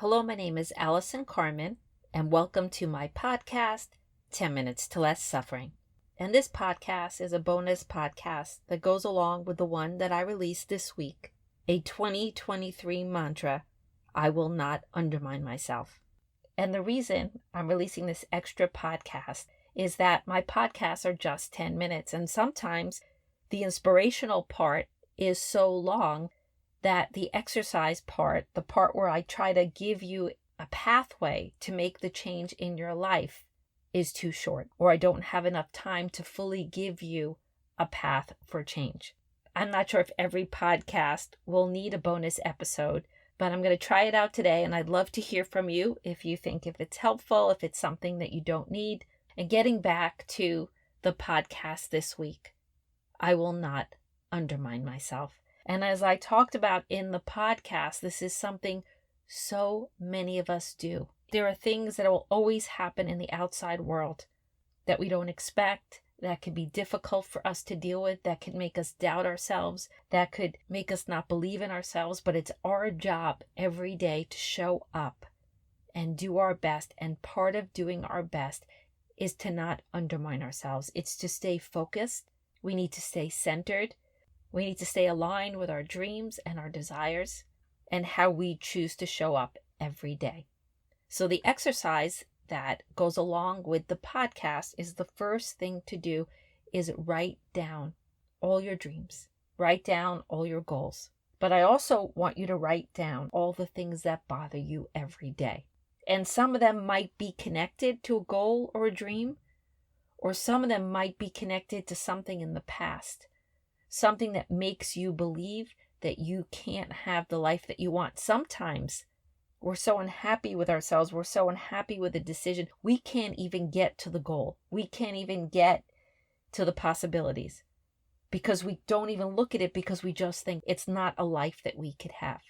Hello, my name is Allison Carmen, and welcome to my podcast, 10 Minutes to Less Suffering. And this podcast is a bonus podcast that goes along with the one that I released this week, a 2023 mantra, I will not undermine myself. And the reason I'm releasing this extra podcast is that my podcasts are just 10 minutes, and sometimes the inspirational part is so long that the exercise part, the part where I try to give you a pathway to make the change in your life, is too short, or I don't have enough time to fully give you a path for change. I'm not sure if every podcast will need a bonus episode, but I'm going to try it out today, and I'd love to hear from you if it's helpful, if it's something that you don't need. And getting back to the podcast this week, I will not undermine myself. And as I talked about in the podcast, this is something so many of us do. There are things that will always happen in the outside world that we don't expect, that could be difficult for us to deal with, that could make us doubt ourselves, that could make us not believe in ourselves. But it's our job every day to show up and do our best. And part of doing our best is to not undermine ourselves. It's to stay focused. We need to stay centered. We need to stay aligned with our dreams and our desires and how we choose to show up every day. So the exercise that goes along with the podcast is the first thing to do is write down all your dreams, write down all your goals. But I also want you to write down all the things that bother you every day. And some of them might be connected to a goal or a dream, or some of them might be connected to something in the past. Something that makes you believe that you can't have the life that you want. Sometimes we're so unhappy with ourselves. We're so unhappy with a decision. We can't even get to the goal. We can't even get to the possibilities because we don't even look at it because we just think it's not a life that we could have.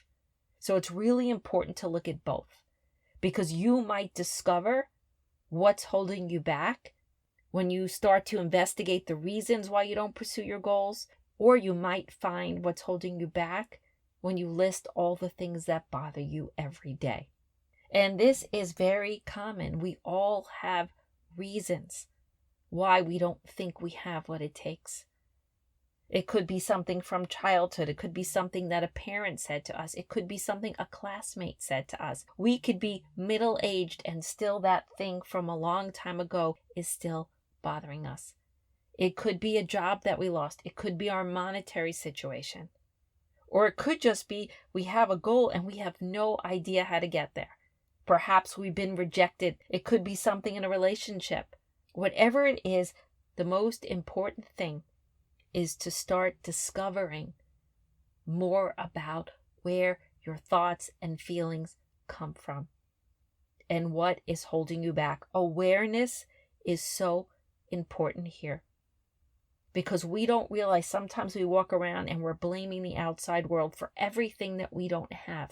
So it's really important to look at both because you might discover what's holding you back when you start to investigate the reasons why you don't pursue your goals. Or you might find what's holding you back when you list all the things that bother you every day. And this is very common. We all have reasons why we don't think we have what it takes. It could be something from childhood. It could be something that a parent said to us. It could be something a classmate said to us. We could be middle-aged and still that thing from a long time ago is still bothering us. It could be a job that we lost. It could be our monetary situation. Or it could just be we have a goal and we have no idea how to get there. Perhaps we've been rejected. It could be something in a relationship. Whatever it is, the most important thing is to start discovering more about where your thoughts and feelings come from and what is holding you back. Awareness is so important here. Because we don't realize sometimes we walk around and we're blaming the outside world for everything that we don't have.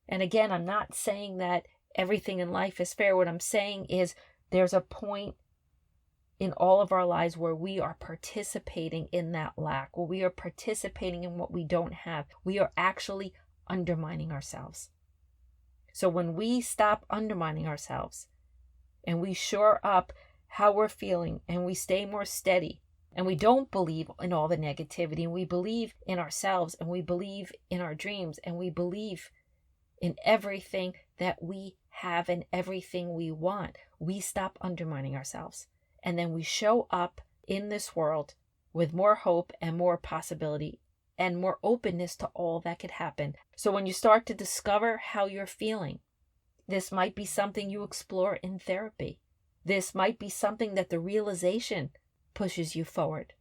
And again, I'm not saying that everything in life is fair. What I'm saying is there's a point in all of our lives where we are participating in that lack, where we are participating in what we don't have. We are actually undermining ourselves. So when we stop undermining ourselves and we shore up how we're feeling and we stay more steady, and we don't believe in all the negativity, and we believe in ourselves, and we believe in our dreams, and we believe in everything that we have and everything we want, we stop undermining ourselves. And then we show up in this world with more hope and more possibility and more openness to all that could happen. So when you start to discover how you're feeling, this might be something you explore in therapy. This might be something that the realization pushes you forward.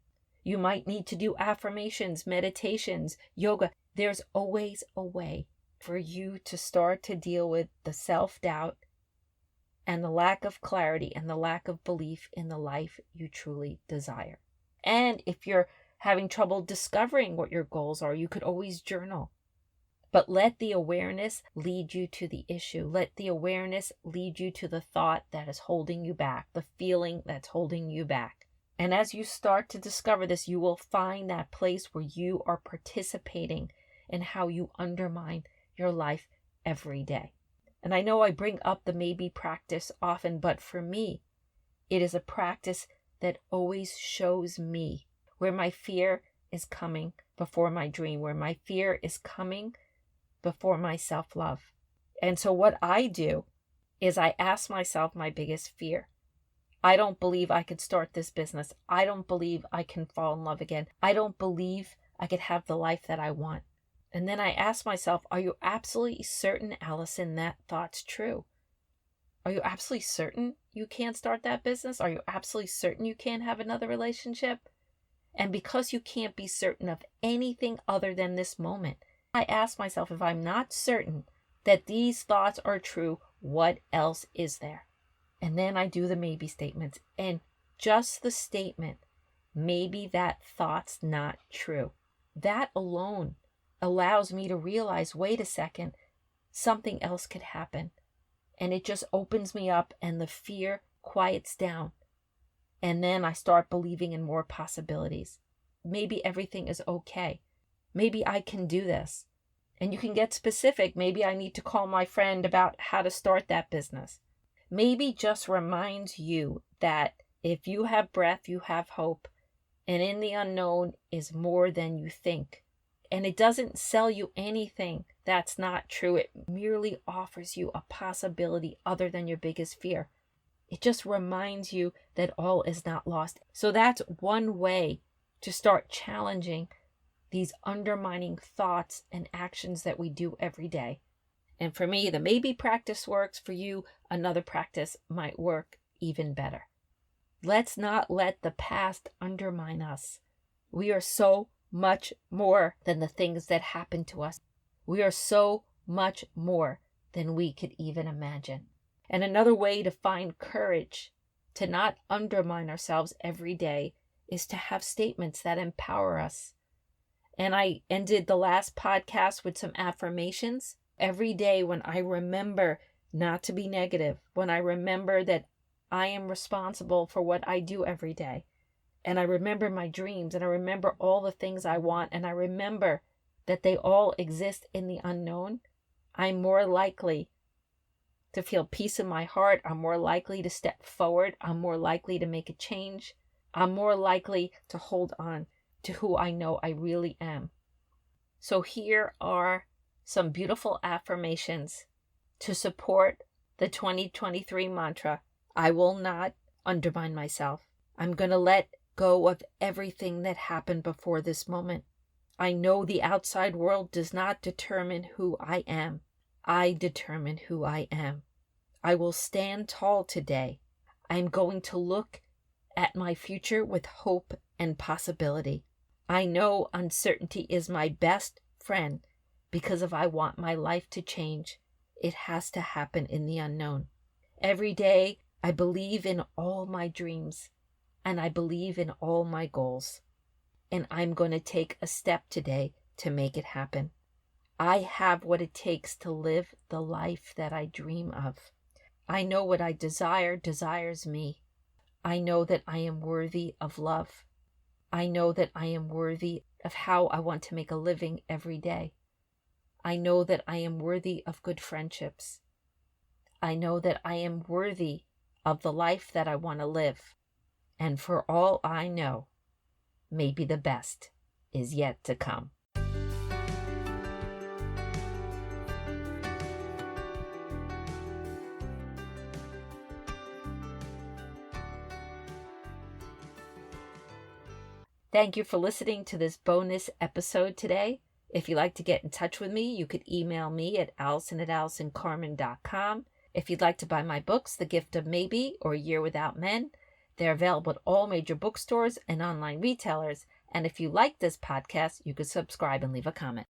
You might need to do affirmations, meditations, yoga. There's always a way for you to start to deal with the self-doubt and the lack of clarity and the lack of belief in the life you truly desire. And if you're having trouble discovering what your goals are, you could always journal. But let the awareness lead you to the issue. Let the awareness lead you to the thought that is holding you back, the feeling that's holding you back. And as you start to discover this, you will find that place where you are participating in how you undermine your life every day. And I know I bring up the maybe practice often, but for me, it is a practice that always shows me where my fear is coming before my dream, where my fear is coming before my self-love. And so what I do is I ask myself my biggest fear. I don't believe I could start this business. I don't believe I can fall in love again. I don't believe I could have the life that I want. And then I ask myself, are you absolutely certain, Allison, that thought's true? Are you absolutely certain you can't start that business? Are you absolutely certain you can't have another relationship? And because you can't be certain of anything other than this moment, I ask myself, if I'm not certain that these thoughts are true, what else is there? And then I do the maybe statements. And just the statement, maybe that thought's not true, that alone allows me to realize, wait a second, something else could happen. And it just opens me up and the fear quiets down. And then I start believing in more possibilities. Maybe everything is okay. Maybe I can do this. And you can get specific. Maybe I need to call my friend about how to start that business. Maybe just reminds you that if you have breath, you have hope. And in the unknown is more than you think. And it doesn't sell you anything that's not true. It merely offers you a possibility other than your biggest fear. It just reminds you that all is not lost. So that's one way to start challenging these undermining thoughts and actions that we do every day. And for me, the maybe practice works. For you, another practice might work even better. Let's not let the past undermine us. We are so much more than the things that happen to us. We are so much more than we could even imagine. And another way to find courage to not undermine ourselves every day is to have statements that empower us. And I ended the last podcast with some affirmations. Every day when I remember not to be negative, when I remember that I am responsible for what I do every day, and I remember my dreams, and I remember all the things I want, and I remember that they all exist in the unknown, I'm more likely to feel peace in my heart. I'm more likely to step forward. I'm more likely to make a change. I'm more likely to hold on to who I know I really am. So here are some beautiful affirmations to support the 2023 mantra. I will not undermine myself. I'm going to let go of everything that happened before this moment. I know the outside world does not determine who I am. I determine who I am. I will stand tall today. I'm going to look at my future with hope and possibility. I know uncertainty is my best friend because if I want my life to change, it has to happen in the unknown. Every day, I believe in all my dreams and I believe in all my goals. And I'm going to take a step today to make it happen. I have what it takes to live the life that I dream of. I know what I desire desires me. I know that I am worthy of love. I know that I am worthy of how I want to make a living every day. I know that I am worthy of good friendships. I know that I am worthy of the life that I want to live. And for all I know, maybe the best is yet to come. Thank you for listening to this bonus episode today. If you'd like to get in touch with me, you could email me at allison@allisoncarmen.com. If you'd like to buy my books, The Gift of Maybe or A Year Without Men, they're available at all major bookstores and online retailers. And if you like this podcast, you could subscribe and leave a comment.